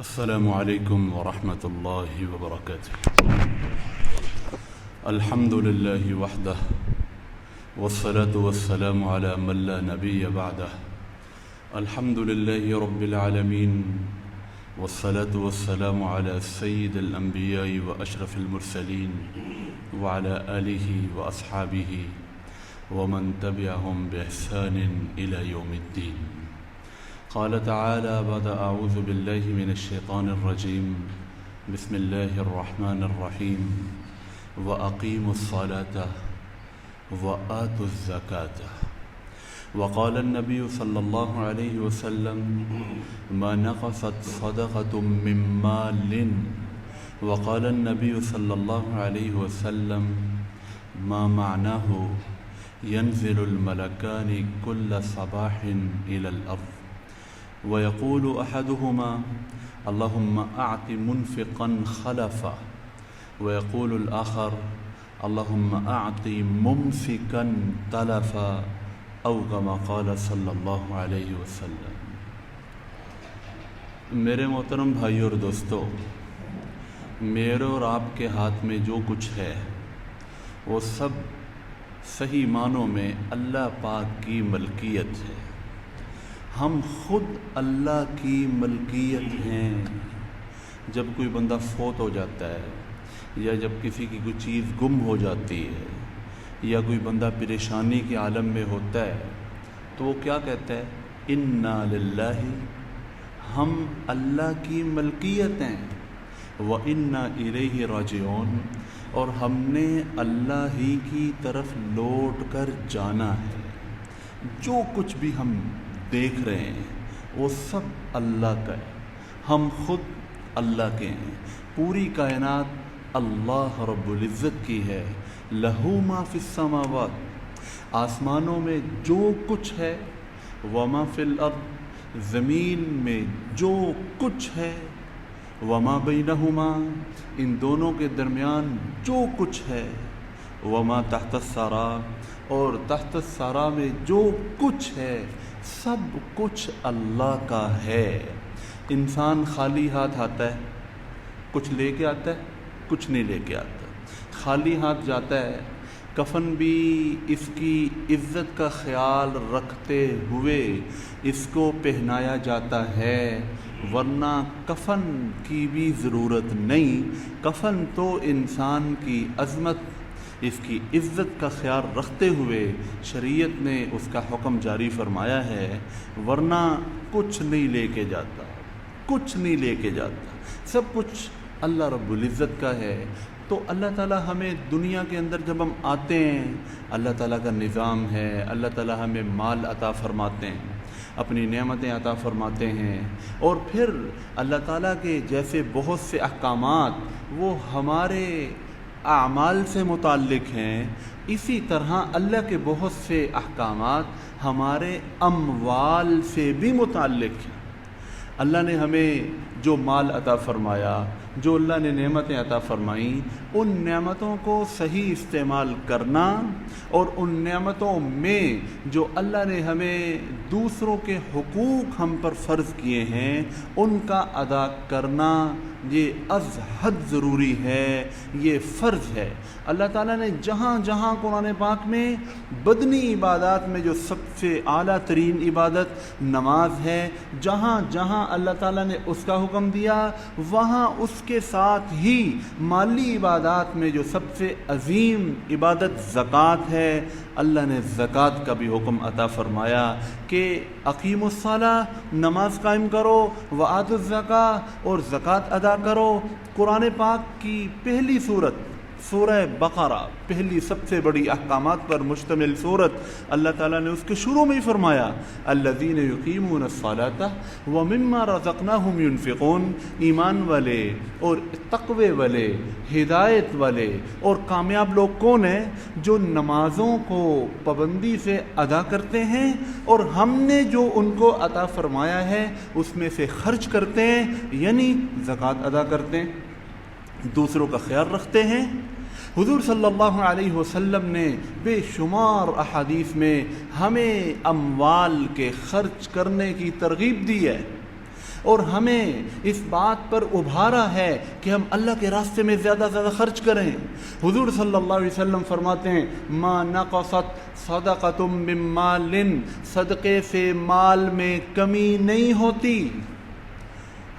السلام عليكم ورحمة الله وبركاته. الحمد لله وحده والصلاة والسلام على من لا نبي بعده. الحمد لله رب العالمين والصلاة والسلام على سيد الأنبياء وأشرف المرسلين وعلى آله وأصحابه ومن تبعهم بإحسان إلى يوم الدين. قال تعالى بعد أعوذ بالله من الشيطان الرجيم بسم الله الرحمن الرحيم وأقيموا الصلاة وآتوا الزكاة. وقال النبي صلى الله عليه وسلم ما نقصت صدقة من مال. وقال النبي صلى الله عليه وسلم ما معناه ينزل الملكان كل صباح إلى الأرض ويقول أحدهما اللهم أعط منفقا خلفا ويقول الآخر اللهم أعط ممسكا تلفا أو كما قال صلی اللہ علیہ وسلم. میرے محترم بھائیو اور دوستو، میرے اور آپ کے ہاتھ میں جو کچھ ہے وہ سب صحیح معنوں میں اللہ پاک کی ملکیت ہے. ہم خود اللہ کی ملکیت ہیں. جب کوئی بندہ فوت ہو جاتا ہے یا جب کسی کی کوئی چیز گم ہو جاتی ہے یا کوئی بندہ پریشانی کے عالم میں ہوتا ہے تو وہ کیا کہتا ہے؟ انا للہ، ہم اللہ کی ملکیت ہیں، وَإِنَّا إِلَيْهِ رَاجِعُونَ، اور ہم نے اللہ ہی کی طرف لوٹ کر جانا ہے. جو کچھ بھی ہم دیکھ رہے ہیں وہ سب اللہ کا ہے. ہم خود اللہ کے ہیں. پوری کائنات اللہ رب العزت کی ہے. لہو ما فی السماوات، آسمانوں میں جو کچھ ہے، وما فی الارض، زمین میں جو کچھ ہے، وما بینہما، ان دونوں کے درمیان جو کچھ ہے، وما تحت الثری، اور تحت الثری میں جو کچھ ہے، سب کچھ اللہ کا ہے. انسان خالی ہاتھ آتا ہے، کچھ لے کے آتا ہے، کچھ نہیں لے کے آتا. خالی ہاتھ جاتا ہے، کفن بھی اس کی عزت کا خیال رکھتے ہوئے اس کو پہنایا جاتا ہے، ورنہ کفن کی بھی ضرورت نہیں. کفن تو انسان کی عظمت، اس کی عزت کا خیال رکھتے ہوئے شریعت نے اس کا حکم جاری فرمایا ہے، ورنہ کچھ نہیں لے کے جاتا، کچھ نہیں لے کے جاتا. سب کچھ اللہ رب العزت کا ہے. تو اللہ تعالیٰ ہمیں دنیا کے اندر جب ہم آتے ہیں، اللہ تعالیٰ کا نظام ہے، اللہ تعالیٰ ہمیں مال عطا فرماتے ہیں، اپنی نعمتیں عطا فرماتے ہیں، اور پھر اللہ تعالیٰ کے جیسے بہت سے احکامات وہ ہمارے اعمال سے متعلق ہیں، اسی طرح اللہ کے بہت سے احکامات ہمارے اموال سے بھی متعلق ہیں. اللہ نے ہمیں جو مال عطا فرمایا، جو اللہ نے نعمتیں عطا فرمائیں، ان نعمتوں کو صحیح استعمال کرنا، اور ان نعمتوں میں جو اللہ نے ہمیں دوسروں کے حقوق ہم پر فرض کیے ہیں ان کا ادا کرنا، یہ از حد ضروری ہے، یہ فرض ہے. اللہ تعالیٰ نے جہاں جہاں قرآن پاک میں بدنی عبادات میں جو سب سے اعلیٰ ترین عبادت نماز ہے، جہاں جہاں اللہ تعالیٰ نے اس کا حکم دیا، وہاں اس کے ساتھ ہی مالی عبادات میں جو سب سے عظیم عبادت زکوٰۃ ہے، اللہ نے زکوٰۃ کا بھی حکم عطا فرمایا کہ اقیموا الصلاۃ، نماز قائم کرو، وآتوا الزکاۃ، اور زکوٰۃ ادا کرو. قرآن پاک کی پہلی صورت سورہ بقرہ، پہلی سب سے بڑی احکامات پر مشتمل صورت، اللہ تعالیٰ نے اس کے شروع میں ہی فرمایا الذین یقیمون الصلاۃ ومما رزقناہم ینفقون. ایمان والے اور تقوی والے، ہدایت والے اور کامیاب لوگ کون ہیں؟ جو نمازوں کو پابندی سے ادا کرتے ہیں اور ہم نے جو ان کو عطا فرمایا ہے اس میں سے خرچ کرتے ہیں، یعنی زکوٰۃ ادا کرتے ہیں، دوسروں کا خیال رکھتے ہیں. حضور صلی اللہ علیہ وسلم نے بے شمار احادیث میں ہمیں اموال کے خرچ کرنے کی ترغیب دی ہے. اور ہمیں اس بات پر ابھارا ہے کہ ہم اللہ کے راستے میں زیادہ سے زیادہ خرچ کریں۔ حضور صلی اللہ علیہ وسلم فرماتے ہیں ما نقصت صدقۃ من مال، صدقے سے مال میں کمی نہیں ہوتی۔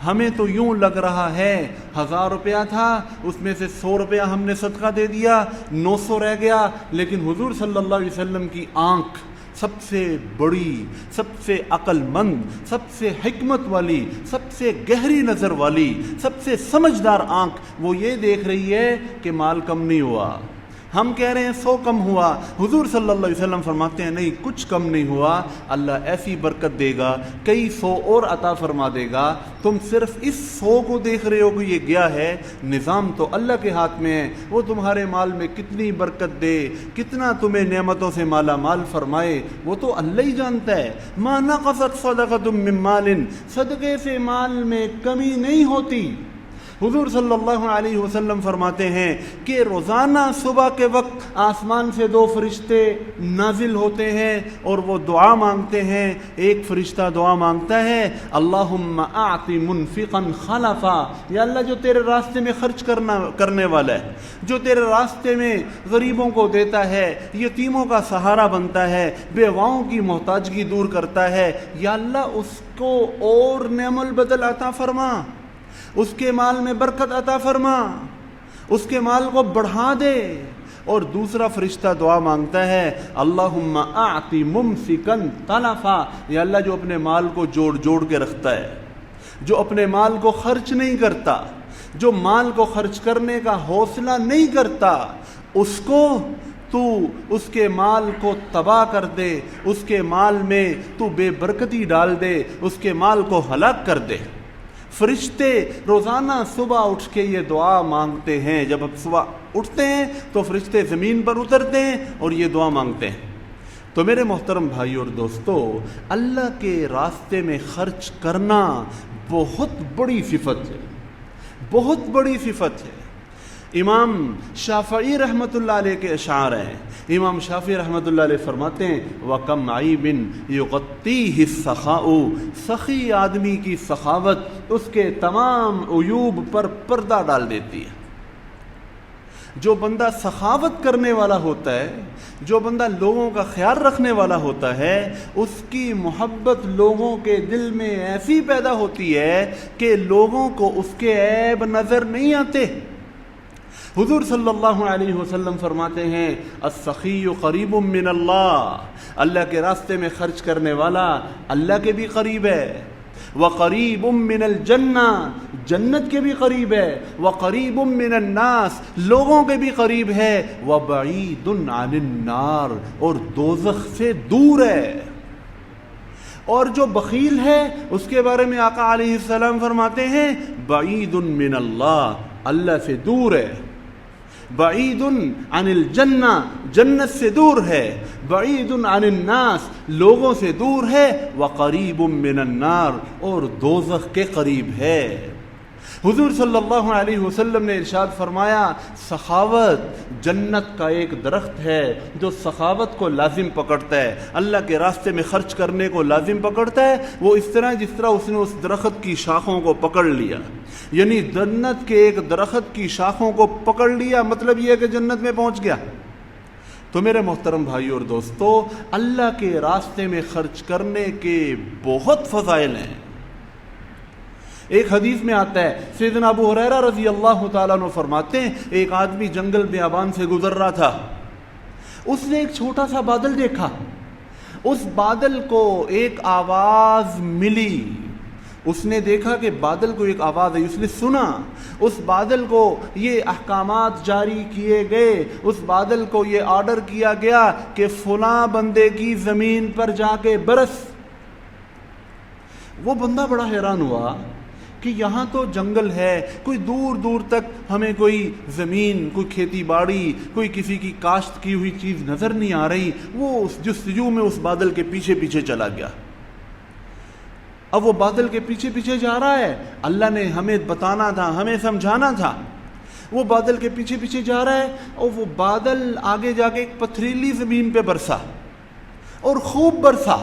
ہمیں تو یوں لگ رہا ہے 1000 روپیہ تھا، اس میں سے 100 روپیہ ہم نے صدقہ دے دیا، 900 رہ گیا، لیکن حضور صلی اللہ علیہ وسلم کی آنکھ سب سے بڑی، سب سے عقل مند، سب سے حکمت والی، سب سے گہری نظر والی، سب سے سمجھدار آنکھ وہ یہ دیکھ رہی ہے کہ مال کم نہیں ہوا۔ ہم کہہ رہے ہیں 100 کم ہوا، حضور صلی اللہ علیہ وسلم فرماتے ہیں نہیں، کچھ کم نہیں ہوا، اللہ ایسی برکت دے گا، کئی 100 اور عطا فرما دے گا۔ تم صرف اس 100 کو دیکھ رہے ہو کہ یہ گیا ہے، نظام تو اللہ کے ہاتھ میں ہے، وہ تمہارے مال میں کتنی برکت دے، کتنا تمہیں نعمتوں سے مالا مال فرمائے، وہ تو اللہ ہی جانتا ہے۔ ما نقصت صدقۃ من مال، صدقے سے مال میں کمی نہیں ہوتی۔ حضور صلی اللہ علیہ وسلم فرماتے ہیں کہ روزانہ صبح کے وقت آسمان سے 2 فرشتے نازل ہوتے ہیں اور وہ دعا مانگتے ہیں۔ ایک فرشتہ دعا مانگتا ہے اللہم اعط منفقا خلفا، یا اللہ جو تیرے راستے میں خرچ کرنے والا ہے، جو تیرے راستے میں غریبوں کو دیتا ہے، یتیموں کا سہارا بنتا ہے، بیواؤں کی محتاجگی دور کرتا ہے، یا اللہ اس کو اور نعم البدل عطا فرما، اس کے مال میں برکت عطا فرما، اس کے مال کو بڑھا دے۔ اور دوسرا فرشتہ دعا مانگتا ہے اللہم اعط ممسکا تلفا، یا اللہ جو اپنے مال کو جوڑ جوڑ کے رکھتا ہے، جو اپنے مال کو خرچ نہیں کرتا، جو مال کو خرچ کرنے کا حوصلہ نہیں کرتا، اس کو تو اس کے مال کو تباہ کر دے، اس کے مال میں تو بے برکتی ڈال دے، اس کے مال کو ہلاک کر دے۔ فرشتے روزانہ صبح اٹھ کے یہ دعا مانگتے ہیں۔ جب اب صبح اٹھتے ہیں تو فرشتے زمین پر اترتے ہیں اور یہ دعا مانگتے ہیں۔ تو میرے محترم بھائی اور دوستو، اللہ کے راستے میں خرچ کرنا بہت بڑی صفت ہے، بہت بڑی صفت ہے۔ امام شافعی رحمۃ اللہ علیہ کے اشعار ہیں۔ امام شافعی رحمۃ اللہ علیہ فرماتے ہیں وَكَمْ عَيْبٍ يُغَطِّيهِ السَّخَاءُ، سخی آدمی کی سخاوت اس کے تمام عیوب پر پردہ ڈال دیتی ہے۔ جو بندہ سخاوت کرنے والا ہوتا ہے، جو بندہ لوگوں کا خیال رکھنے والا ہوتا ہے، اس کی محبت لوگوں کے دل میں ایسی پیدا ہوتی ہے کہ لوگوں کو اس کے عیب نظر نہیں آتے۔ حضور صلی اللہ علیہ وسلم فرماتے ہیں السخی قریب من اللہ، اللہ کے راستے میں خرچ کرنے والا اللہ کے بھی قریب ہے، وقریب من الجنہ، جنت کے بھی قریب ہے، وقریب من الناس، لوگوں کے بھی قریب ہے، وبعید عن النار، اور دوزخ سے دور ہے۔ اور جو بخیل ہے اس کے بارے میں آقا علیہ السلام فرماتے ہیں بعید من اللہ، اللہ سے دور ہے، بعید عن الجنہ، جنت سے دور ہے، بعید عن الناس، لوگوں سے دور ہے، وقریب من النار، اور دوزخ کے قریب ہے۔ حضور صلی اللہ علیہ وسلم نے ارشاد فرمایا سخاوت جنت کا ایک درخت ہے، جو سخاوت کو لازم پکڑتا ہے، اللہ کے راستے میں خرچ کرنے کو لازم پکڑتا ہے، وہ اس طرح جس طرح اس نے اس درخت کی شاخوں کو پکڑ لیا۔ یعنی جنت کے ایک درخت کی شاخوں کو پکڑ لیا، مطلب یہ ہے کہ جنت میں پہنچ گیا۔ تو میرے محترم بھائی اور دوستو، اللہ کے راستے میں خرچ کرنے کے بہت فضائل ہیں۔ ایک حدیث میں آتا ہے، سیدنا ابو ہریرہ رضی اللہ تعالیٰ عنہ فرماتے ہیں ایک آدمی جنگل بیابان سے گزر رہا تھا، اس نے ایک چھوٹا سا بادل دیکھا، اس بادل کو ایک آواز ملی، اس نے دیکھا کہ بادل کو ایک آواز ہے، اس نے سنا، اس بادل کو یہ احکامات جاری کیے گئے، اس بادل کو یہ آرڈر کیا گیا کہ فلاں بندے کی زمین پر جا کے برس۔ وہ بندہ بڑا حیران ہوا کہ یہاں تو جنگل ہے، کوئی دور دور تک ہمیں کوئی زمین، کوئی کھیتی باڑی، کوئی کسی کی کاشت کی ہوئی چیز نظر نہیں آ رہی۔ وہ اس جستجو میں اس بادل کے پیچھے پیچھے چلا گیا۔ اب وہ بادل کے پیچھے پیچھے جا رہا ہے، اللہ نے ہمیں بتانا تھا، ہمیں سمجھانا تھا۔ وہ بادل کے پیچھے پیچھے جا رہا ہے اور وہ بادل آگے جا کے ایک پتھریلی زمین پہ برسا اور خوب برسا۔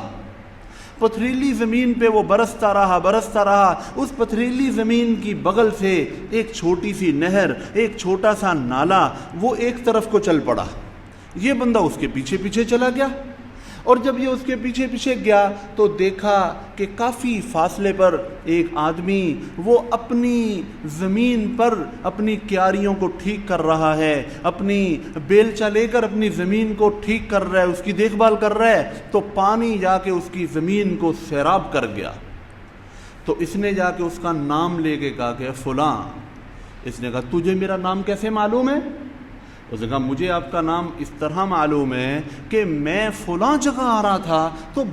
پتھریلی زمین پہ وہ برستا رہا. اس پتھریلی زمین کی بغل سے ایک چھوٹی سی نہر، ایک چھوٹا سا نالا، وہ ایک طرف کو چل پڑا. یہ بندہ اس کے پیچھے پیچھے چلا گیا، اور جب یہ اس کے پیچھے پیچھے گیا تو دیکھا کہ کافی فاصلے پر ایک آدمی وہ اپنی زمین پر اپنی کیاریوں کو ٹھیک کر رہا ہے، اپنی بیلچا لے کر اپنی زمین کو ٹھیک کر رہا ہے، اس کی دیکھ بھال کر رہا ہے. تو پانی جا کے اس کی زمین کو سیراب کر گیا. تو اس نے جا کے اس کا نام لے کے کہا کہ فلاں. اس نے کہا تجھے میرا نام کیسے معلوم ہے؟ اس نے کہا مجھے آپ کا نام اس طرح معلوم ہے کہ میں فلاں جگہ آ رہا تھا تو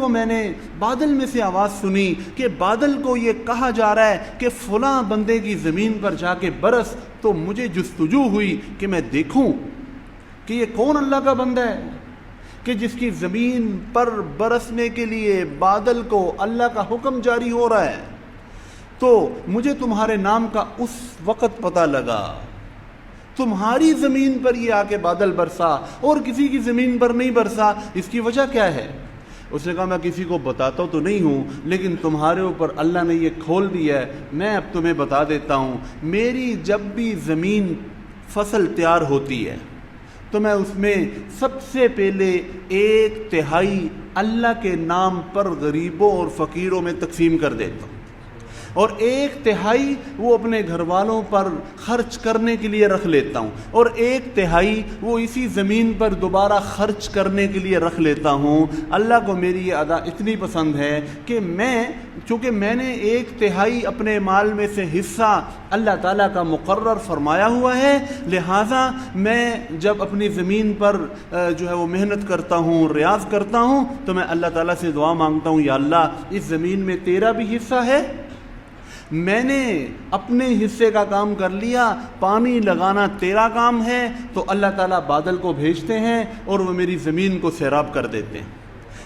میں نے بادل میں سے آواز سنی کہ بادل کو یہ کہا جا رہا ہے کہ فلاں بندے کی زمین پر جا کے برس. تو مجھے جستجو ہوئی کہ میں دیکھوں کہ یہ کون اللہ کا بندہ ہے کہ جس کی زمین پر برسنے کے لیے بادل کو اللہ کا حکم جاری ہو رہا ہے. تو مجھے تمہارے نام کا اس وقت پتہ لگا. تمہاری زمین پر یہ آ کے بادل برسا اور کسی کی زمین پر نہیں برسا، اس کی وجہ کیا ہے؟ اس نے کہا میں کسی کو بتاتا تو نہیں ہوں، لیکن تمہارے اوپر اللہ نے یہ کھول دیا ہے، میں اب تمہیں بتا دیتا ہوں. میری جب بھی زمین فصل تیار ہوتی ہے تو میں اس میں سب سے پہلے 1/3 اللہ کے نام پر غریبوں اور فقیروں میں تقسیم کر دیتا ہوں، اور 1/3 وہ اپنے گھر والوں پر خرچ کرنے کے لیے رکھ لیتا ہوں، اور 1/3 وہ اسی زمین پر دوبارہ خرچ کرنے کے لیے رکھ لیتا ہوں. اللہ کو میری یہ ادا اتنی پسند ہے کہ چونکہ میں نے 1/3 اپنے مال میں سے حصہ اللہ تعالیٰ کا مقرر فرمایا ہوا ہے، لہٰذا میں جب اپنی زمین پر جو ہے وہ محنت کرتا ہوں، ریاض کرتا ہوں، تو میں اللہ تعالیٰ سے دعا مانگتا ہوں یا اللہ اس زمین میں تیرا بھی حصہ ہے، میں نے اپنے حصے کا کام کر لیا، پانی لگانا تیرا کام ہے. تو اللہ تعالیٰ بادل کو بھیجتے ہیں اور وہ میری زمین کو سیراب کر دیتے ہیں.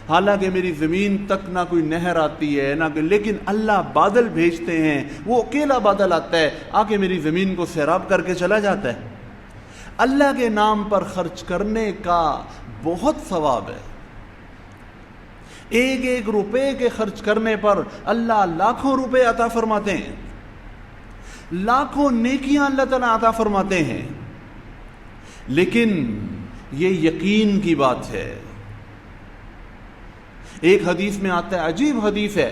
حالانکہ میری زمین تک نہ کوئی نہر آتی ہے نہ کوئی، لیکن اللہ بادل بھیجتے ہیں، وہ اکیلا بادل آتا ہے آ کے میری زمین کو سیراب کر کے چلا جاتا ہے. اللہ کے نام پر خرچ کرنے کا بہت ثواب ہے. 1 روپے کے خرچ کرنے پر اللہ لاکھوں روپے عطا فرماتے ہیں، لاکھوں نیکیاں اللہ تعالیٰ عطا فرماتے ہیں. لیکن یہ یقین کی بات ہے. ایک حدیث میں آتا ہے، عجیب حدیث ہے،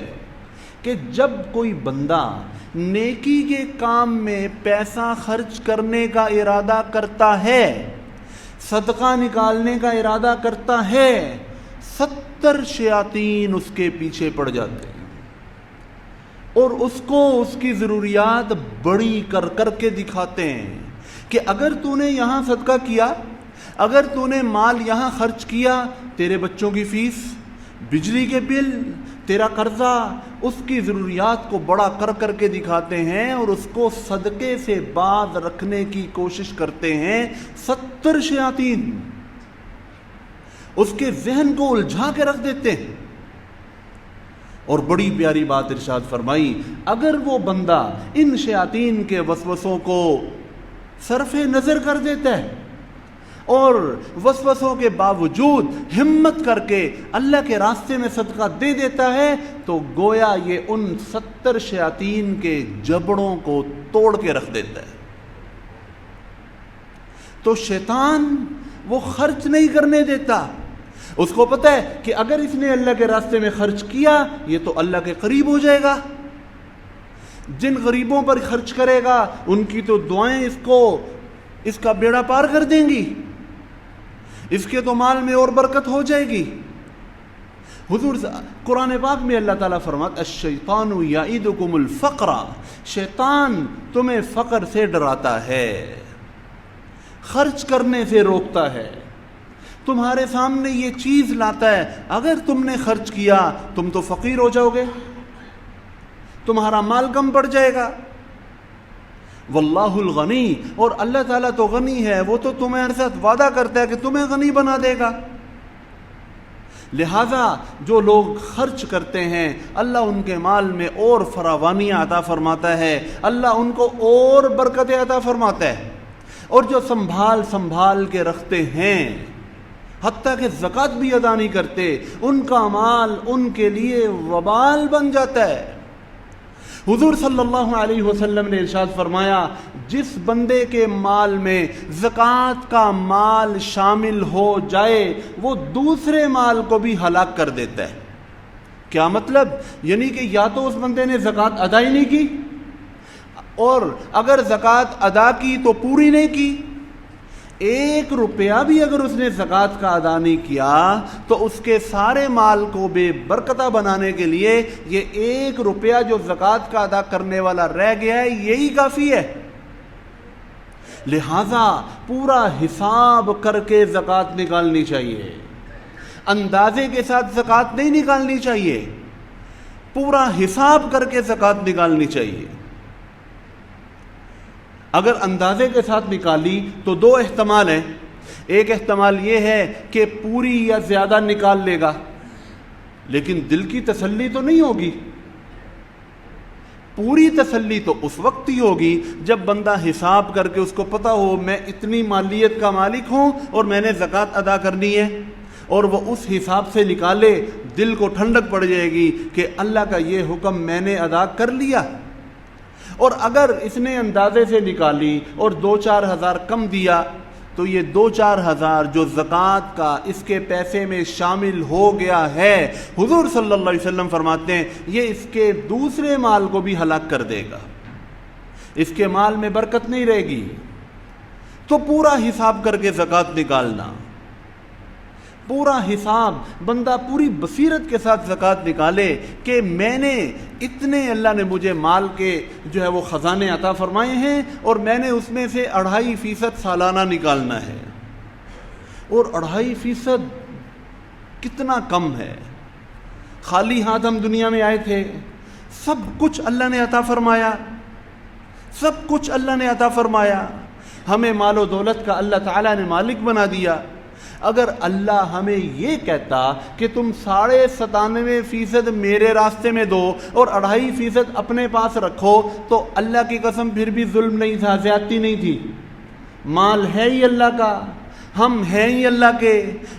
کہ جب کوئی بندہ نیکی کے کام میں پیسہ خرچ کرنے کا ارادہ کرتا ہے، صدقہ نکالنے کا ارادہ کرتا ہے، 70 شیاطین اس کے پیچھے پڑ جاتے ہیں اور اس کو اس کی ضروریات بڑی کر کر کے دکھاتے ہیں کہ اگر تو نے یہاں صدقہ کیا، اگر تو نے مال یہاں خرچ کیا، تیرے بچوں کی فیس، بجلی کے بل، تیرا قرضہ، اس کی ضروریات کو بڑا کر کر کے دکھاتے ہیں اور اس کو صدقے سے باز رکھنے کی کوشش کرتے ہیں. 70 شیاطین اس کے ذہن کو الجھا کے رکھ دیتے ہیں. اور بڑی پیاری بات ارشاد فرمائی، اگر وہ بندہ ان شیاطین کے وسوسوں کو صرف نظر کر دیتا ہے اور وسوسوں کے باوجود ہمت کر کے اللہ کے راستے میں صدقہ دے دیتا ہے، تو گویا یہ ان 70 شیاطین کے جبڑوں کو توڑ کے رکھ دیتا ہے. تو شیطان وہ خرچ نہیں کرنے دیتا. اس کو پتہ ہے کہ اگر اس نے اللہ کے راستے میں خرچ کیا، یہ تو اللہ کے قریب ہو جائے گا. جن غریبوں پر خرچ کرے گا ان کی تو دعائیں اس کا بیڑا پار کر دیں گی، اس کے تو مال میں اور برکت ہو جائے گی. حضور قرآن پاک میں اللہ تعالیٰ فرماتا الشیطان یعیدکم الفقر، شیطان تمہیں فقر سے ڈراتا ہے، خرچ کرنے سے روکتا ہے، تمہارے سامنے یہ چیز لاتا ہے، اگر تم نے خرچ کیا تم تو فقیر ہو جاؤ گے، تمہارا مال کم پڑ جائے گا. واللہ الغنی، اور اللہ تعالیٰ تو غنی ہے، وہ تو تمہارے ساتھ وعدہ کرتا ہے کہ تمہیں غنی بنا دے گا. لہذا جو لوگ خرچ کرتے ہیں اللہ ان کے مال میں اور فراوانیاں عطا فرماتا ہے، اللہ ان کو اور برکتیں عطا فرماتا ہے. اور جو سنبھال کے رکھتے ہیں حتیٰ کہ زکوٰۃ بھی ادا نہیں کرتے، ان کا مال ان کے لیے وبال بن جاتا ہے۔ حضور صلی اللہ علیہ وسلم نے ارشاد فرمایا، جس بندے کے مال میں زکوٰۃ کا مال شامل ہو جائے وہ دوسرے مال کو بھی ہلاک کر دیتا ہے۔ کیا مطلب؟ یعنی کہ یا تو اس بندے نے زکوٰۃ ادا ہی نہیں کی، اور اگر زکوٰۃ ادا کی تو پوری نہیں کی۔ 1 روپیہ بھی اگر اس نے زکوٰۃ کا ادا نہیں کیا تو اس کے سارے مال کو بے برکتہ بنانے کے لیے یہ 1 روپیہ جو زکوٰۃ کا ادا کرنے والا رہ گیا ہے یہی کافی ہے۔ لہذا پورا حساب کر کے زکوٰۃ نکالنی چاہیے، اندازے کے ساتھ زکوٰۃ نہیں نکالنی چاہیے، پورا حساب کر کے زکوٰۃ نکالنی چاہیے۔ اگر اندازے کے ساتھ نکالی تو 2 احتمال ہیں۔ ایک احتمال یہ ہے کہ پوری یا زیادہ نکال لے گا، لیکن دل کی تسلی تو نہیں ہوگی۔ پوری تسلی تو اس وقت ہی ہوگی جب بندہ حساب کر کے اس کو پتہ ہو میں اتنی مالیت کا مالک ہوں اور میں نے زکوٰۃ ادا کرنی ہے، اور وہ اس حساب سے نکالے، دل کو ٹھنڈک پڑ جائے گی کہ اللہ کا یہ حکم میں نے ادا کر لیا۔ اور اگر اس نے اندازے سے نکالی اور 2-4 ہزار کم دیا تو یہ 2-4 ہزار جو زکوٰۃ کا اس کے پیسے میں شامل ہو گیا ہے، حضور صلی اللہ علیہ وسلم فرماتے ہیں یہ اس کے دوسرے مال کو بھی ہلاک کر دے گا، اس کے مال میں برکت نہیں رہے گی۔ تو پورا حساب کر کے زکوٰۃ نکالنا، پورا حساب، بندہ پوری بصیرت کے ساتھ زکوٰۃ نکالے کہ میں نے اتنے اللہ نے مجھے مال کے جو ہے وہ خزانے عطا فرمائے ہیں اور میں نے اس میں سے 2.5% سالانہ نکالنا ہے۔ اور 2.5% کتنا کم ہے؟ خالی ہاتھ ہم دنیا میں آئے تھے، سب کچھ اللہ نے عطا فرمایا، سب کچھ اللہ نے عطا فرمایا، ہمیں مال و دولت کا اللہ تعالیٰ نے مالک بنا دیا۔ اگر اللہ ہمیں یہ کہتا کہ تم 97.5% میرے راستے میں دو اور 2.5% اپنے پاس رکھو تو اللہ کی قسم پھر بھی ظلم نہیں تھا، زیادتی نہیں تھی۔ مال ہے ہی اللہ کا، ہم ہیں ہی اللہ کے،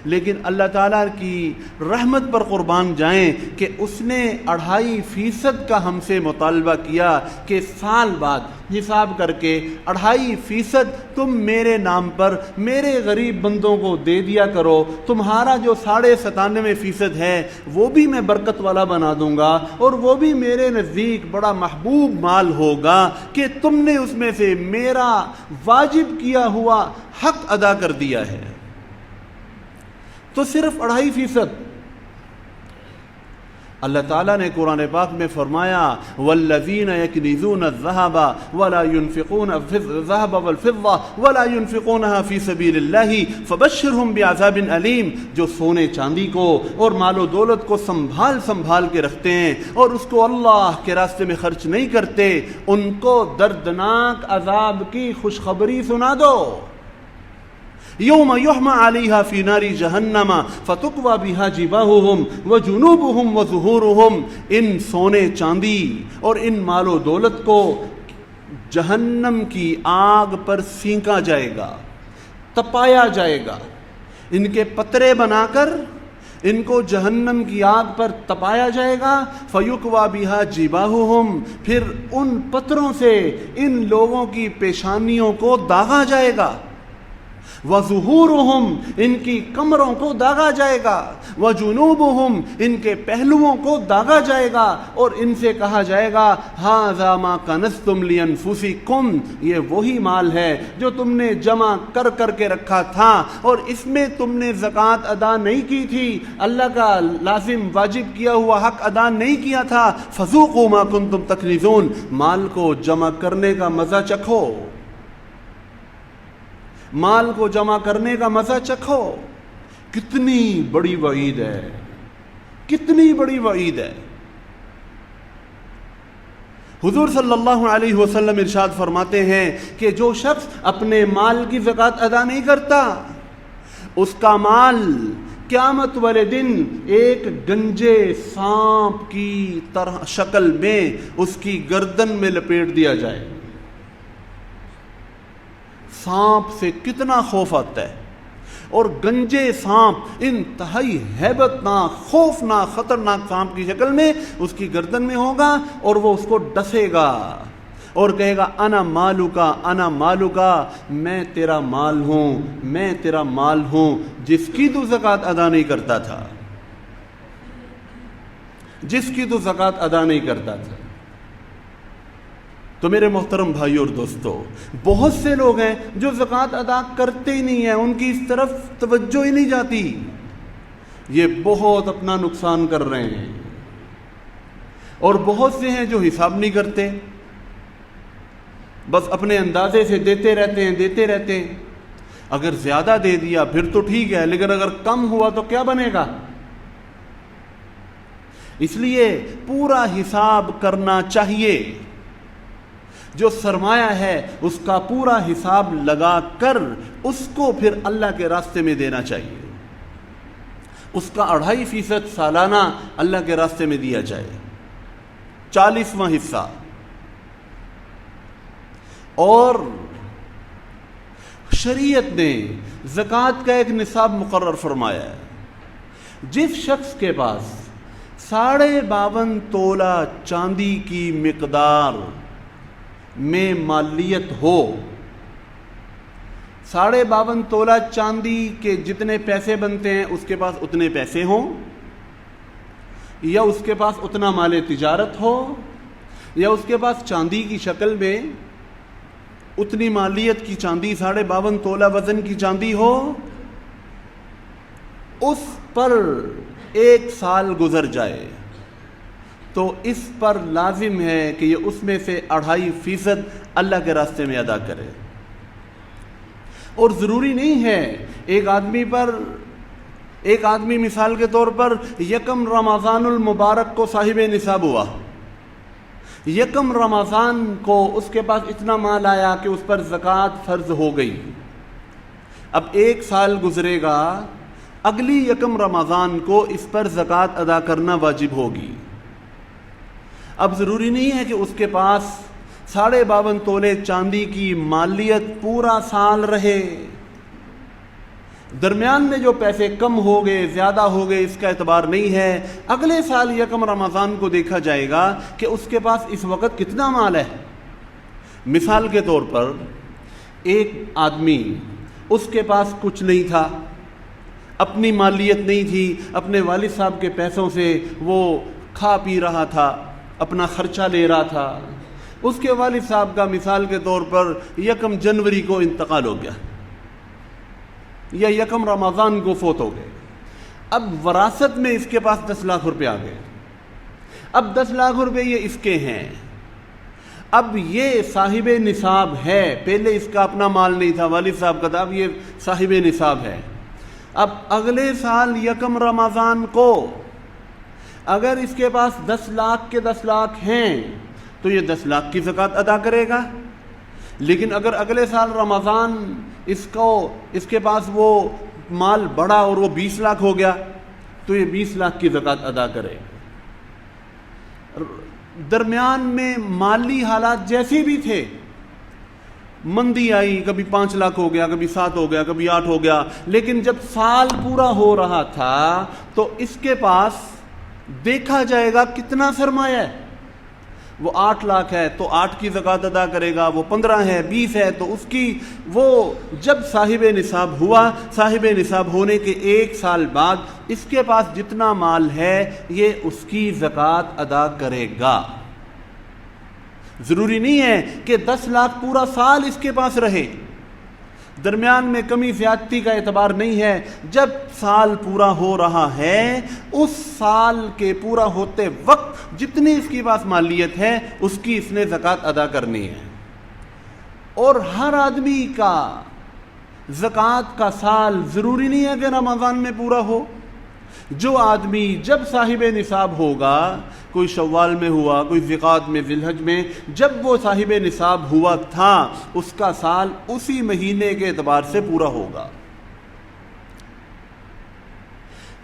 لیکن اللہ تعالیٰ کی رحمت پر قربان جائیں کہ اس نے 2.5% کا ہم سے مطالبہ کیا کہ سال بعد حساب کر کے 2.5% تم میرے نام پر میرے غریب بندوں کو دے دیا کرو، تمہارا جو 97.5% ہے وہ بھی میں برکت والا بنا دوں گا اور وہ بھی میرے نزدیک بڑا محبوب مال ہوگا کہ تم نے اس میں سے میرا واجب کیا ہوا حق ادا کر دیا ہے۔ تو صرف 2.5%۔ اللہ تعالیٰ نے قرآن پاک میں فرمایا والذین یکنزون الذهب ولا ينفقون الذهب والفضة ولا ينفقونها في سبيل الله فبشرهم بعذاب علیم، جو سونے چاندی کو اور مال و دولت کو سنبھال کے رکھتے ہیں اور اس کو اللہ کے راستے میں خرچ نہیں کرتے، ان کو دردناک عذاب کی خوشخبری سنا دو۔ یوم یحمى علیہا فی نار جہنم فتقوی بہا جباہہم وجنوبہم وظہورہم، ان سونے چاندی اور ان مال و دولت کو جہنم کی آگ پر سینکا جائے گا، تپایا جائے گا، ان کے پترے بنا کر ان کو جہنم کی آگ پر تپایا جائے گا۔ فیقوی بہا جباہہم، پھر ان پتروں سے ان لوگوں کی پیشانیوں کو داغا جائے گا۔ وَظُهُورُهُمْ، ان کی کمروں کو داغا جائے گا۔ وَجُنُوبُهُمْ، ان کے پہلوؤں کو داغا جائے گا اور ان سے کہا جائے گا هَذَا مَا كَنَزْتُمْ لِأَنفُسِكُمْ، یہ وہی مال ہے جو تم نے جمع کر کے رکھا تھا اور اس میں تم نے زکوٰۃ ادا نہیں کی تھی، اللہ کا لازم واجب کیا ہوا حق ادا نہیں کیا تھا۔ فَذُوقُوا مَا كُنتُمْ تَكْنِزُونَ، مال کو جمع کرنے کا مزہ چکھو، مال کو جمع کرنے کا مزہ چکھو۔ کتنی بڑی وعید ہے، کتنی بڑی وعید ہے۔ حضور صلی اللہ علیہ وسلم ارشاد فرماتے ہیں کہ جو شخص اپنے مال کی زکوٰۃ ادا نہیں کرتا، اس کا مال قیامت والے دن ایک گنجے سانپ کی طرح شکل میں اس کی گردن میں لپیٹ دیا جائے۔ سانپ سے کتنا خوف آتا ہے، اور گنجے سانپ انتہائی ہیبتناک خوفناک خطرناک سانپ کی شکل میں اس کی گردن میں ہوگا، اور وہ اس کو ڈسے گا اور کہے گا انا مالکا انا مالکا، میں تیرا مال ہوں، میں تیرا مال ہوں، جس کی تو زکوٰۃ ادا نہیں کرتا تھا، جس کی تو زکوٰۃ ادا نہیں کرتا تھا۔ تو میرے محترم بھائیو اور دوستو، بہت سے لوگ ہیں جو زکوٰۃ ادا کرتے ہی نہیں ہیں، ان کی اس طرف توجہ ہی نہیں جاتی، یہ بہت اپنا نقصان کر رہے ہیں۔ اور بہت سے ہیں جو حساب نہیں کرتے، بس اپنے اندازے سے دیتے رہتے ہیں۔ اگر زیادہ دے دیا پھر تو ٹھیک ہے، لیکن اگر کم ہوا تو کیا بنے گا؟ اس لیے پورا حساب کرنا چاہیے، جو سرمایہ ہے اس کا پورا حساب لگا کر اس کو پھر اللہ کے راستے میں دینا چاہیے، اس کا 2.5% سالانہ اللہ کے راستے میں دیا جائے، 40واں حصہ۔ اور شریعت نے زکوٰۃ کا ایک نصاب مقرر فرمایا ہے۔ جس شخص کے پاس 52.5 تولہ چاندی کی مقدار میں مالیت ہو، 52.5 تولہ چاندی کے جتنے پیسے بنتے ہیں اس کے پاس اتنے پیسے ہوں، یا اس کے پاس اتنا مال تجارت ہو، یا اس کے پاس چاندی کی شکل میں اتنی مالیت کی چاندی 52.5 تولہ وزن کی چاندی ہو، اس پر 1 سال گزر جائے تو اس پر لازم ہے کہ یہ اس میں سے 2.5% اللہ کے راستے میں ادا کرے۔ اور ضروری نہیں ہے ایک آدمی مثال کے طور پر 1 رمضان المبارک کو صاحب نصاب ہوا، 1 رمضان کو اس کے پاس اتنا مال آیا کہ اس پر زکوٰۃ فرض ہو گئی۔ اب 1 سال گزرے گا، اگلی 1 رمضان کو اس پر زکوٰۃ ادا کرنا واجب ہوگی۔ اب ضروری نہیں ہے کہ اس کے پاس 52.5 تولے چاندی کی مالیت پورا سال رہے، درمیان میں جو پیسے کم ہو گئے زیادہ ہو گئے اس کا اعتبار نہیں ہے۔ اگلے سال 1 رمضان کو دیکھا جائے گا کہ اس کے پاس اس وقت کتنا مال ہے۔ مثال کے طور پر ایک آدمی، اس کے پاس کچھ نہیں تھا، اپنی مالیت نہیں تھی، اپنے والد صاحب کے پیسوں سے وہ کھا پی رہا تھا، اپنا خرچہ لے رہا تھا۔ اس کے والد صاحب کا مثال کے طور پر 1 جنوری کو انتقال ہو گیا، یا 1 رمضان کو فوت ہو گئے۔ اب وراثت میں اس کے پاس 10 لاکھ روپے آ گئے۔ اب 10 لاکھ روپے یہ اس کے ہیں، اب یہ صاحب نصاب ہے۔ پہلے اس کا اپنا مال نہیں تھا، والد صاحب کا تھا، اب یہ صاحب نصاب ہے۔ اب اگلے سال 1 رمضان کو اگر اس کے پاس 10 لاکھ کے 10 لاکھ ہیں تو یہ 10 لاکھ کی زکوٰۃ ادا کرے گا۔ لیکن اگر اگلے سال رمضان اس کے پاس وہ مال بڑھا اور وہ 20 لاکھ ہو گیا تو یہ 20 لاکھ کی زکوٰۃ ادا کرے۔ درمیان میں مالی حالات جیسے بھی تھے، مندی آئی، کبھی 5 لاکھ ہو گیا، کبھی 7 ہو گیا، کبھی 8 ہو گیا، لیکن جب سال پورا ہو رہا تھا تو اس کے پاس دیکھا جائے گا کتنا سرمایہ ہے۔ وہ 8 لاکھ ہے تو 8 کی زکوٰۃ ادا کرے گا، وہ 15 ہے، 20 ہے تو اس کی وہ جب صاحب نصاب ہوا، صاحب نصاب ہونے کے 1 سال بعد اس کے پاس جتنا مال ہے یہ اس کی زکوٰۃ ادا کرے گا۔ ضروری نہیں ہے کہ 10 لاکھ پورا سال اس کے پاس رہے، درمیان میں کمی زیادتی کا اعتبار نہیں ہے۔ جب سال پورا ہو رہا ہے اس سال کے پورا ہوتے وقت جتنی اس کے پاس مالیت ہے اس کی اس نے زکوٰۃ ادا کرنی ہے۔ اور ہر آدمی کا زکوٰۃ کا سال ضروری نہیں ہے کہ رمضان میں پورا ہو۔ جو آدمی جب صاحب نصاب ہوگا، کوئی شوال میں ہوا، کوئی ذیقعد میں، ذی الحج میں، جب وہ صاحب نصاب ہوا تھا اس کا سال اسی مہینے کے اعتبار سے پورا ہوگا۔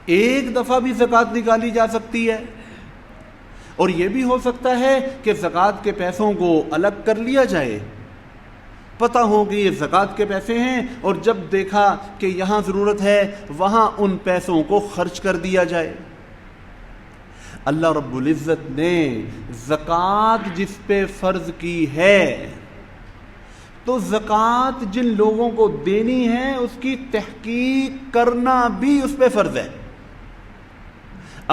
ایک دفعہ بھی زکوٰۃ نکالی جا سکتی ہے، اور یہ بھی ہو سکتا ہے کہ زکوٰۃ کے پیسوں کو الگ کر لیا جائے، پتہ ہو کہ یہ زکوٰۃ کے پیسے ہیں، اور جب دیکھا کہ یہاں ضرورت ہے وہاں ان پیسوں کو خرچ کر دیا جائے۔ اللہ رب العزت نے زکوٰۃ جس پہ فرض کی ہے تو زکوٰۃ جن لوگوں کو دینی ہے اس کی تحقیق کرنا بھی اس پہ فرض ہے۔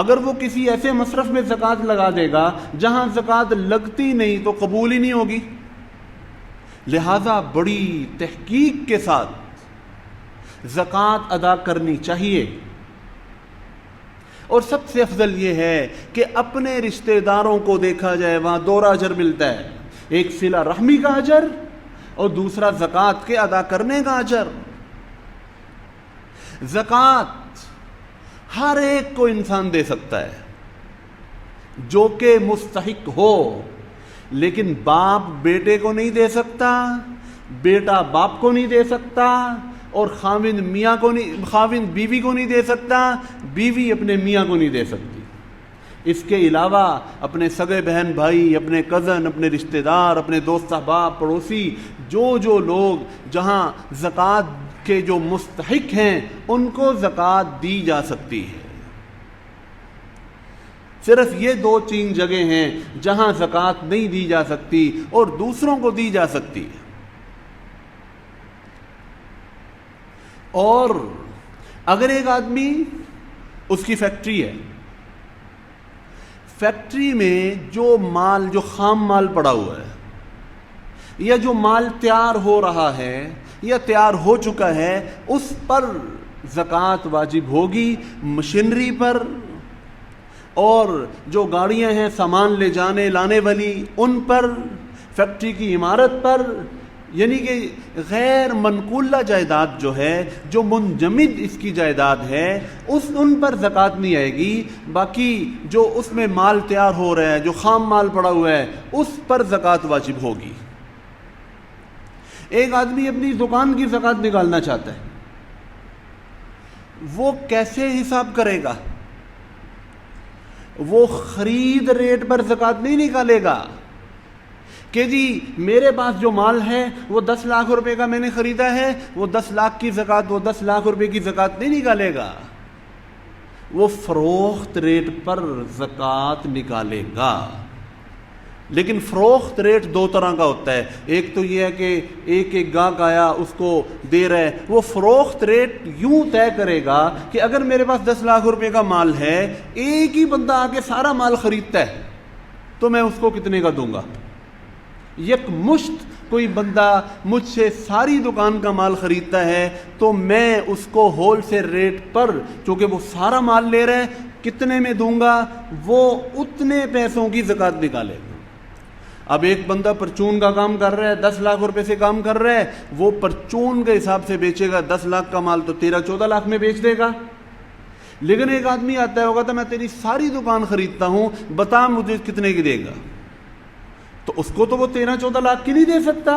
اگر وہ کسی ایسے مصرف میں زکوٰۃ لگا دے گا جہاں زکوٰۃ لگتی نہیں تو قبول ہی نہیں ہوگی، لہذا بڑی تحقیق کے ساتھ زکوٰۃ ادا کرنی چاہیے۔ اور سب سے افضل یہ ہے کہ اپنے رشتہ داروں کو دیکھا جائے، وہاں دو اجر ملتا ہے، ایک صلہ رحمی کا اجر اور دوسرا زکوٰۃ کے ادا کرنے کا اجر۔ زکوٰۃ ہر ایک کو انسان دے سکتا ہے جو کہ مستحق ہو، لیکن باپ بیٹے کو نہیں دے سکتا، بیٹا باپ کو نہیں دے سکتا، اور خاوند بیوی کو نہیں دے سکتا، بیوی اپنے میاں کو نہیں دے سکتی۔ اس کے علاوہ اپنے سگے بہن بھائی، اپنے کزن، اپنے رشتہ دار، اپنے دوست احباب، پڑوسی، جو لوگ جہاں زکوٰۃ کے جو مستحق ہیں ان کو زکوٰۃ دی جا سکتی ہے۔ صرف یہ 2-3 جگہیں ہیں جہاں زکوٰۃ نہیں دی جا سکتی اور دوسروں کو دی جا سکتی ہے۔ اور اگر ایک آدمی، اس کی فیکٹری ہے، فیکٹری میں جو خام مال پڑا ہوا ہے یا جو مال تیار ہو رہا ہے یا تیار ہو چکا ہے، اس پر زکوٰۃ واجب ہوگی، مشینری پر، اور جو گاڑیاں ہیں سامان لے جانے لانے والی ان پر، فیکٹری کی عمارت پر، یعنی کہ غیر منقولہ جائیداد جو ہے، جو منجمد اس کی جائیداد ہے، ان پر زکوٰۃ نہیں آئے گی۔ باقی جو اس میں مال تیار ہو رہا ہے، جو خام مال پڑا ہوا ہے، اس پر زکوٰۃ واجب ہوگی۔ ایک آدمی اپنی دکان کی زکوٰۃ نکالنا چاہتا ہے، وہ کیسے حساب کرے گا؟ وہ خرید ریٹ پر زکوٰۃ نہیں نکالے گا کہ جی میرے پاس جو مال ہے وہ 10 لاکھ روپے کا میں نے خریدا ہے، وہ 10 لاکھ کی زکوٰۃ، وہ 10 لاکھ روپے کی زکوٰۃ نہیں نکالے گا، وہ فروخت ریٹ پر زکوٰۃ نکالے گا۔ لیکن فروخت ریٹ 2 طرح کا ہوتا ہے، ایک تو یہ ہے کہ ایک گاہک آیا اس کو دے رہا ہے، وہ فروخت ریٹ یوں طے کرے گا کہ اگر میرے پاس 10 لاکھ روپے کا مال ہے، ایک ہی بندہ آ کے سارا مال خریدتا ہے تو میں اس کو کتنے کا دوں گا؟ یک مشت کوئی بندہ مجھ سے ساری دکان کا مال خریدتا ہے تو میں اس کو ہول سیل ریٹ پر، چونکہ وہ سارا مال لے رہا ہے، کتنے میں دوں گا؟ وہ اتنے پیسوں کی زکوٰۃ نکالے گا۔ اب ایک بندہ پرچون کا کام کر رہا ہے، 10 لاکھ روپے سے کام کر رہا ہے، وہ پرچون کے حساب سے بیچے گا، 10 لاکھ کا مال تو 13-14 لاکھ میں بیچ دے گا۔ لیکن ایک آدمی آتا ہے، ہوگا تو میں تیری ساری دکان خریدتا ہوں، بتا مجھے کتنے کی دے گا؟ تو اس کو تو وہ 13-14 لاکھ کی نہیں دے سکتا،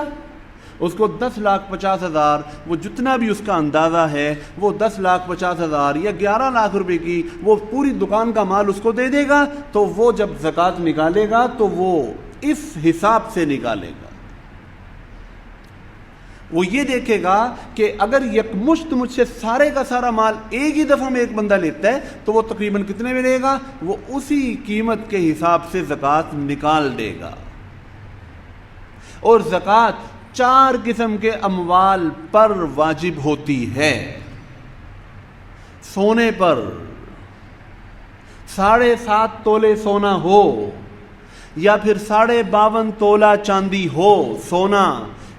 اس کو 10,50,000، وہ جتنا بھی اس کا اندازہ ہے، وہ 10,50,000 یا 11 لاکھ روپے کی وہ پوری دکان کا مال اس کو دے دے گا۔ تو وہ جب زکوٰۃ نکالے گا تو وہ اس حساب سے نکالے گا۔ وہ یہ دیکھے گا کہ اگر یکمشت مجھ سے سارے کا سارا مال ایک ہی دفعہ میں ایک بندہ لیتا ہے تو وہ تقریباً کتنے میں لے گا؟ وہ اسی قیمت کے حساب سے زکوٰۃ نکال دے گا۔ اور زکوٰۃ 4 قسم کے اموال پر واجب ہوتی ہے۔ سونے پر 7.5 تولے سونا ہو یا پھر 52.5 تولہ چاندی ہو، سونا،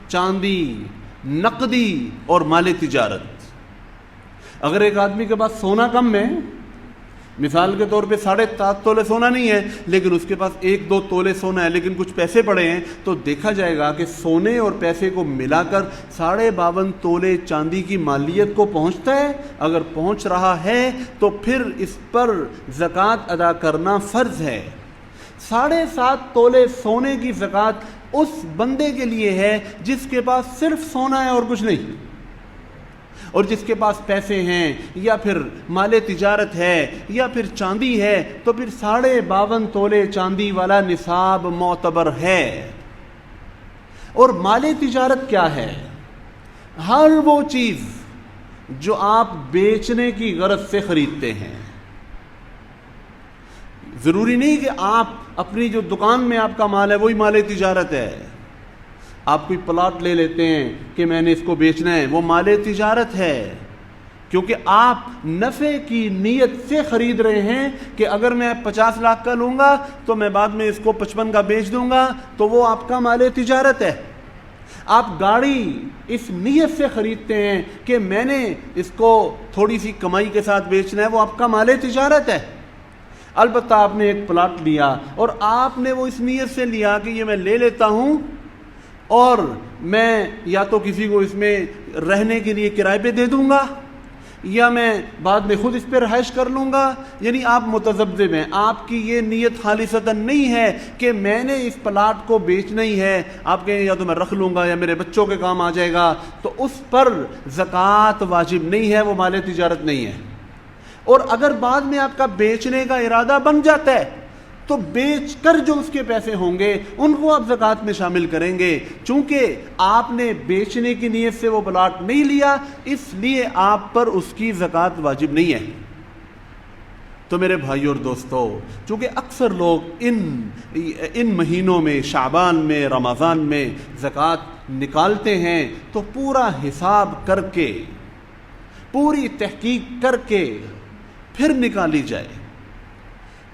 چاندی، نقدی اور مال تجارت۔ اگر ایک آدمی کے پاس سونا کم ہے، مثال کے طور پہ 7.5 تولے سونا نہیں ہے لیکن اس کے پاس 1-2 تولے سونا ہے لیکن کچھ پیسے پڑے ہیں، تو دیکھا جائے گا کہ سونے اور پیسے کو ملا کر 52.5 تولے چاندی کی مالیت کو پہنچتا ہے۔ اگر پہنچ رہا ہے تو پھر اس پر زکوٰۃ ادا کرنا فرض ہے۔ 7.5 تولے سونے کی زکوٰۃ اس بندے کے لیے ہے جس کے پاس صرف سونا ہے اور کچھ نہیں، اور جس کے پاس پیسے ہیں یا پھر مال تجارت ہے یا پھر چاندی ہے تو پھر 52.5 تولے چاندی والا نصاب معتبر ہے۔ اور مال تجارت کیا ہے؟ ہر وہ چیز جو آپ بیچنے کی غرض سے خریدتے ہیں. ضروری نہیں کہ آپ اپنی جو دکان میں آپ کا مال ہے وہی مال تجارت ہے. آپ کوئی پلاٹ لے لیتے ہیں کہ میں نے اس کو بیچنا ہے، وہ مال تجارت ہے، کیونکہ آپ نفع کی نیت سے خرید رہے ہیں کہ اگر میں 50 لاکھ کا لوں گا تو میں بعد میں اس کو 55 کا بیچ دوں گا، تو وہ آپ کا مال تجارت ہے. آپ گاڑی اس نیت سے خریدتے ہیں کہ میں نے اس کو تھوڑی سی کمائی کے ساتھ بیچنا ہے، وہ آپ کا مال تجارت ہے. البتہ آپ نے ایک پلاٹ لیا اور آپ نے وہ اس نیت سے لیا کہ یہ میں لے لیتا ہوں اور میں یا تو کسی کو اس میں رہنے کے لیے کرائے پہ دے دوں گا یا میں بعد میں خود اس پہ رہائش کر لوں گا. یعنی آپ متذبذب ہیں، آپ کی یہ نیت خالصتاً نہیں ہے کہ میں نے اس پلاٹ کو بیچنا ہی ہے. آپ کہیں یا تو میں رکھ لوں گا یا میرے بچوں کے کام آ جائے گا، تو اس پر زکوٰۃ واجب نہیں ہے، وہ مال تجارت نہیں ہے. اور اگر بعد میں آپ کا بیچنے کا ارادہ بن جاتا ہے تو بیچ کر جو اس کے پیسے ہوں گے ان کو آپ زکوٰۃ میں شامل کریں گے. چونکہ آپ نے بیچنے کی نیت سے وہ پلاٹ نہیں لیا، اس لیے آپ پر اس کی زکوٰۃ واجب نہیں ہے. تو میرے بھائیو اور دوستو، چونکہ اکثر لوگ ان مہینوں میں، شعبان میں، رمضان میں زکوٰۃ نکالتے ہیں تو پورا حساب کر کے، پوری تحقیق کر کے پھر نکالی جائے،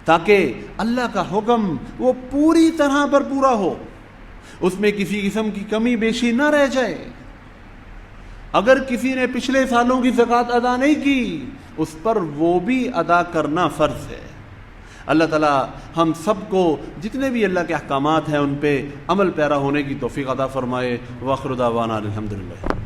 تاکہ اللہ کا حکم وہ پوری طرح پر پورا ہو، اس میں کسی قسم کی کمی بیشی نہ رہ جائے. اگر کسی نے پچھلے سالوں کی زکوٰۃ ادا نہیں کی، اس پر وہ بھی ادا کرنا فرض ہے. اللہ تعالی ہم سب کو جتنے بھی اللہ کے احکامات ہیں ان پہ عمل پیرا ہونے کی توفیق عطا فرمائے. وآخر دعوانا الحمدللہ.